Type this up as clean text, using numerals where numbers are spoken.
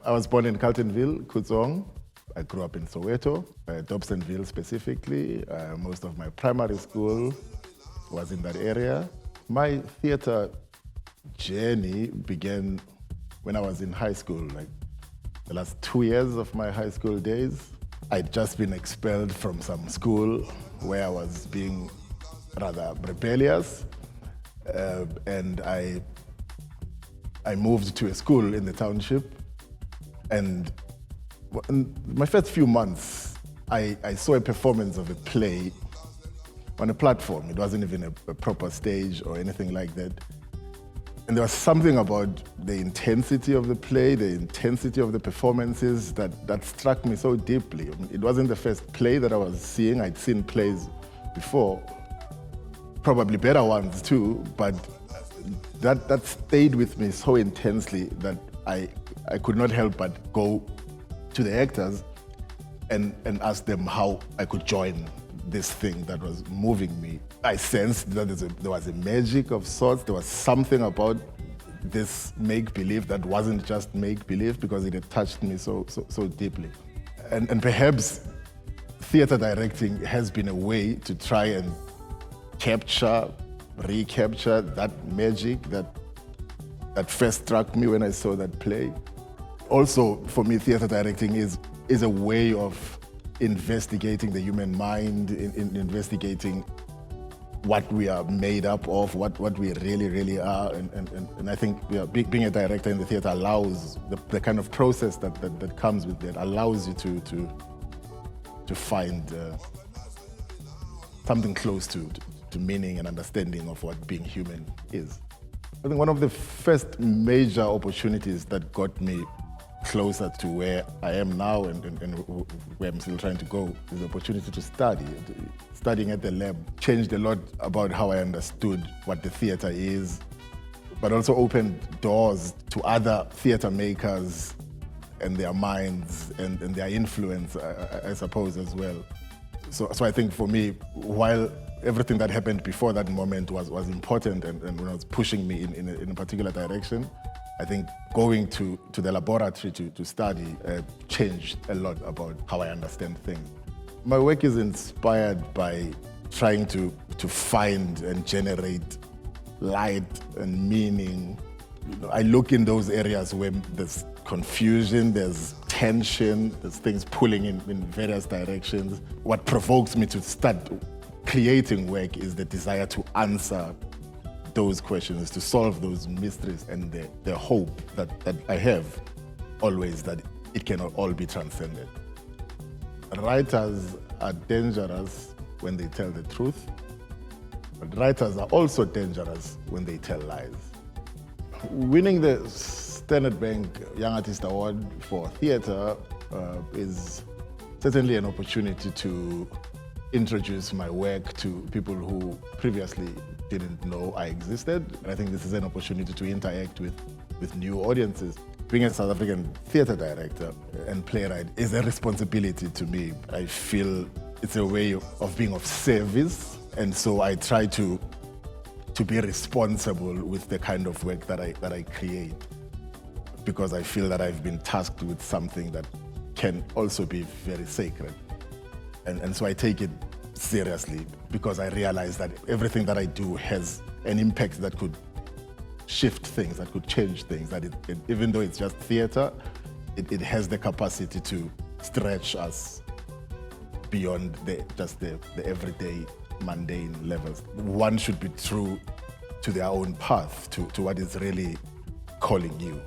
I was born in Carltonville, Kutzong. I grew up in Soweto, Dobsonville specifically. Most of my primary school was in that area. My theatre journey began when I was in high school, like the last 2 years of my high school days. I'd just been expelled from some school where I was being rather rebellious, and I moved to a school in the township. And in my first few months, I saw a performance of a play on a platform. It wasn't even a proper stage or anything like that. And there was something about the intensity of the play, the intensity of the performances that struck me so deeply. I mean, it wasn't the first play that I was seeing. I'd seen plays before, probably better ones too, but that stayed with me so intensely that I could not help but go to the actors and ask them how I could join this thing that was moving me. I sensed that there was a magic of sorts. There was something about this make-believe that wasn't just make-believe, because it had touched me so deeply. And perhaps theatre directing has been a way to try and recapture that magic that first struck me when I saw that play. Also, for me, theatre directing is a way of investigating the human mind, investigating what we are made up of, what we really are. And I think being a director in the theatre allows the kind of process that comes with that, allows you to find something close to meaning and understanding of what being human is. I think one of the first major opportunities that got me closer to where I am now and where I'm still trying to go is the opportunity to study. Studying at the lab changed a lot about how I understood what the theatre is, but also opened doors to other theatre makers and their minds and their influence, I suppose, as well. So I think for me, while everything that happened before that moment was important and was pushing me in a particular direction, I think going to the laboratory to study changed a lot about how I understand things. My work is inspired by trying to find and generate light and meaning. I look in those areas where there's confusion, there's tension, there's things pulling in various directions. What provokes me to start creating work is the desire to answer those questions, to solve those mysteries, and the hope that I have always that it can all be transcended. Writers are dangerous when they tell the truth, but writers are also dangerous when they tell lies. Winning the Standard Bank Young Artist Award for theatre is certainly an opportunity to introduce my work to people who previously didn't know I existed. And I think this is an opportunity to interact with new audiences. Being a South African theatre director and playwright is a responsibility to me. I feel it's a way of being of service, and so I try to be responsible with the kind of work that I create, because I feel that I've been tasked with something that can also be very sacred. And so I take it seriously, because I realize that everything that I do has an impact that could shift things, that could change things, that even though it's just theatre, it has the capacity to stretch us beyond just the everyday mundane levels. One should be true to their own path, to what is really calling you.